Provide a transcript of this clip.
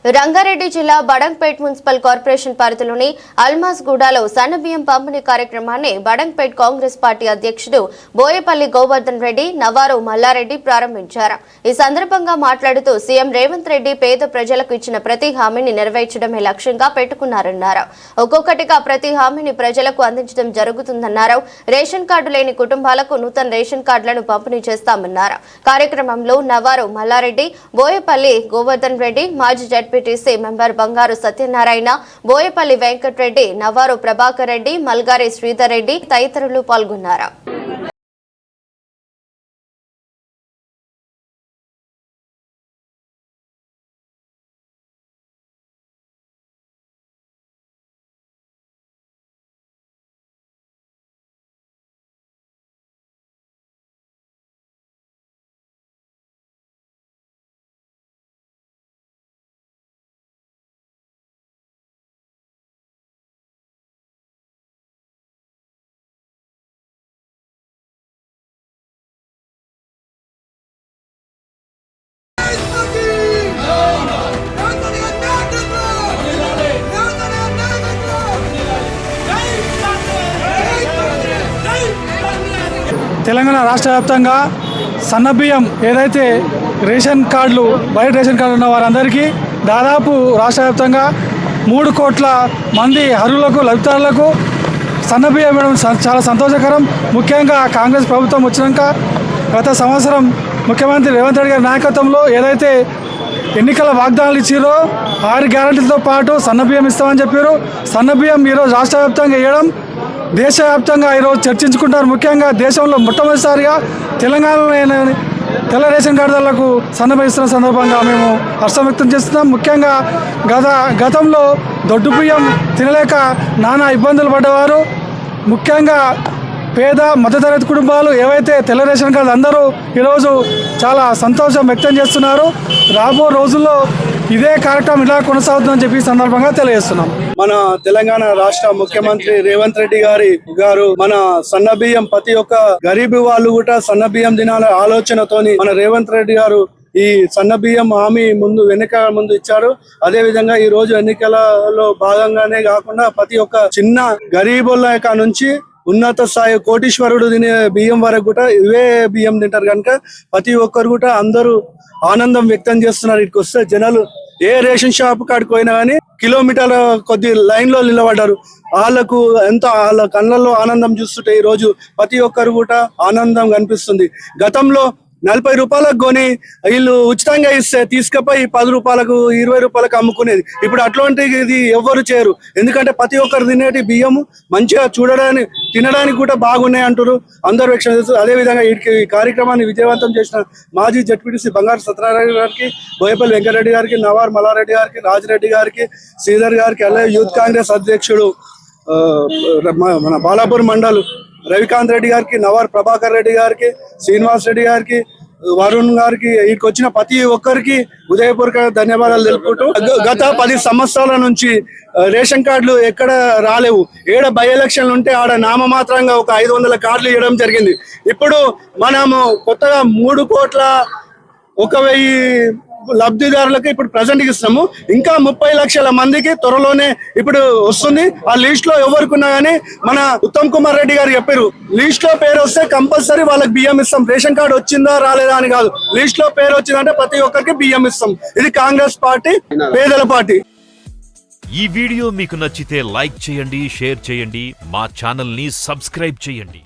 రంగారెడ్డి జిల్లా Badangpet municipal corporation పరిధిలోని అల్మాస్గూడలో సన్నబియ్యం పంపిణీ కార్యక్రమాన్ని బడంగ్పేట్ కాంగ్రెస్ పార్టీ అధ్యక్షుడు బోయపల్లి గోవర్ధన్ రెడ్డి, నవారు మల్లారెడ్డి ప్రారంభించారు. ఈ సందర్భంగా మాట్లాడుతూ సీఎం రేవంత్ రెడ్డి పేద ప్రజలకు ఇచ్చిన ప్రతి హామీని నెరవేర్చడమే లక్ష్యంగా పెట్టుకున్నారన్నారు. ఒక్కొక్కటిగా ప్రతి హామీని ప్రజలకు అందించడం జరుగుతుందన్నారు. రేషన్ కార్డు లేని కుటుంబాలకు నూతన రేషన్ కార్డులను పంపిణీ చేస్తామన్నారు. కార్యక్రమంలో నవారు మల్లారెడ్డి, బోయపల్లి గోవర్ధన్ రెడ్డి, మాజీ జడ్పీటీసీ మెంబర్ బంగారు సత్యనారాయణ, బోయపల్లి వెంకటరెడ్డి, నవారు ప్రభాకర్ రెడ్డి, మల్గారి శ్రీధర్ రెడ్డి తదితరులు పాల్గొన్నారు. తెలంగాణ రాష్ట్ర వ్యాప్తంగా సన్నబియ్యం ఏదైతే రేషన్ కార్డులు బయట రేషన్ కార్డులు ఉన్న వారందరికీ దాదాపు రాష్ట్ర వ్యాప్తంగా 3 కోట్ల మంది అర్హులకు లబ్ధిదారులకు సన్నబియ్యం ఇవ్వడం చాలా సంతోషకరం. ముఖ్యంగా కాంగ్రెస్ ప్రభుత్వం వచ్చినాక గత సంవత్సరం ముఖ్యమంత్రి రేవంత్ రెడ్డి గారి నాయకత్వంలో ఏదైతే ఎన్నికల వాగ్దానాలు ఇచ్చారో 6 గ్యారెంటీలతో పాటు సన్నబియ్యం ఇస్తామని చెప్పారు. సన్నబియ్యం ఈరోజు రాష్ట్ర వ్యాప్తంగా వేయడం, దేశవ్యాప్తంగా ఈరోజు చర్చించుకుంటారు. ముఖ్యంగా దేశంలో మొట్టమొదటిసారిగా తెలంగాణలో తెల్ల రేషన్ కార్డులకు సన్నబియ్యం ఇస్తున్న సందర్భంగా మేము హర్షం వ్యక్తం చేస్తున్నాం. ముఖ్యంగా గతంలో దొడ్డు బియ్యం తినలేక నానా ఇబ్బందులు పడ్డవారు, ముఖ్యంగా పేద మధ్యతరగతి కుటుంబాలు ఏవైతే తెల్ల రేషన్ కార్డు అందరూ ఈరోజు చాలా సంతోషం వ్యక్తం చేస్తున్నారు. రాబో రోజుల్లో ఇదే కార్యక్రమం ఇలా కొనసాగుతుందని చెప్పి సందర్భంగా తెలియజేస్తున్నాం. మన తెలంగాణ రాష్ట్ర ముఖ్యమంత్రి రేవంత్ రెడ్డి గారు మన సన్నబియ్యం ప్రతి ఒక్క గరీబు వాళ్ళు కూడా సన్నబియ్యం దినాల ఆలోచనతోని మన రేవంత్ రెడ్డి గారు ఈ సన్నబియ్యం హామీ వెనుక ముందు ఇచ్చారు. అదే విధంగా ఈ రోజు ఎన్నికలలో భాగంగానే కాకుండా ప్రతి ఒక్క చిన్న గరీబుల నుంచి ఉన్నత స్థాయి కోటీశ్వరుడు తినే బియ్యం వరకు కూడా ఇవే బియ్యం తింటారు కనుక ప్రతి ఒక్కరు కూడా అందరూ ఆనందం వ్యక్తం చేస్తున్నారు. ఇక్కడికి వస్తే జనాలు ఏ రేషన్ షాప్ కాడికి పోయినా కానీ కిలోమీటర్ల కొద్ది లైన్ లో నిలబడ్డారు. వాళ్ళ కళ్ళల్లో ఆనందం చూస్తుంటే ఈ రోజు ప్రతి ఒక్కరు కూడా ఆనందం కనిపిస్తుంది. గతంలో 40 రూపాయలకు కొని వీళ్ళు ఉచితంగా ఇస్తే తీసుకుపోయి 10 రూపాయలకు 20 రూపాయలకు అమ్ముకునేది. ఇప్పుడు అట్లాంటిది ఎవ్వరు చేయరు. ఎందుకంటే ప్రతి ఒక్కరు తినేటి బియ్యము మంచిగా తినడానికి కూడా బాగున్నాయి అంటారు అందరూ వ్యక్తం చేస్తారు. అదేవిధంగా ఈ కార్యక్రమాన్ని విజయవంతం చేసిన మాజీ జడ్పీటీసీ బంగారు సత్యనారాయణ గారికి, బోయపల్లి వెంకటరెడ్డి గారికి, నవార్ మల్లారెడ్డి గారికి, రాజిరెడ్డి గారికి, శ్రీధర్ గారికి, అలాగే యూత్ కాంగ్రెస్ అధ్యక్షుడు మన బాలాపూర్ మండల్ రవికాంత్ రెడ్డి గారికి, నవార్ ప్రభాకర్ రెడ్డి గారికి, శ్రీనివాస్ రెడ్డి గారికి, వరుణ్ గారికి, వీటికి వచ్చిన ప్రతి ఒక్కరికి హృదయపూర్వక ధన్యవాదాలు తెలుపుకుంటూ గత 10 సంవత్సరాల నుంచి రేషన్ కార్డులు ఎక్కడ రాలేవు. ఏడ బై ఎలక్షన్లు ఉంటే ఆడ నామమాత్రంగా ఒక 500 కార్డులు ఇవ్వడం జరిగింది. ఇప్పుడు మనము కొత్తగా 3,01,000 లబ్ధిదారులకు ఇప్పుడు ప్రజెంట్ ఇస్తున్నాము. ఇంకా 30 లక్షల మందికి త్వరలోనే ఇప్పుడు వస్తుంది. ఆ లిస్ట్ లో ఎవరుకున్నా కానీ మన ఉత్తమ్ కుమార్ రెడ్డి గారు చెప్పారు, లిస్ట్ లో పేరు వస్తే కంపల్సరీ వాళ్ళకి బియ్యం ఇస్తాం. రేషన్ కార్డు వచ్చిందా రాలేదా అని కాదు, లిస్ట్ లో పేరు వచ్చిందంటే ప్రతి ఒక్కరికి బియ్యం ఇస్తాం. ఇది కాంగ్రెస్ పార్టీ, పేదల పార్టీ. ఈ వీడియో మీకు నచ్చితే లైక్ చేయండి, షేర్ చేయండి, మా ఛానల్ ని సబ్స్క్రైబ్ చేయండి.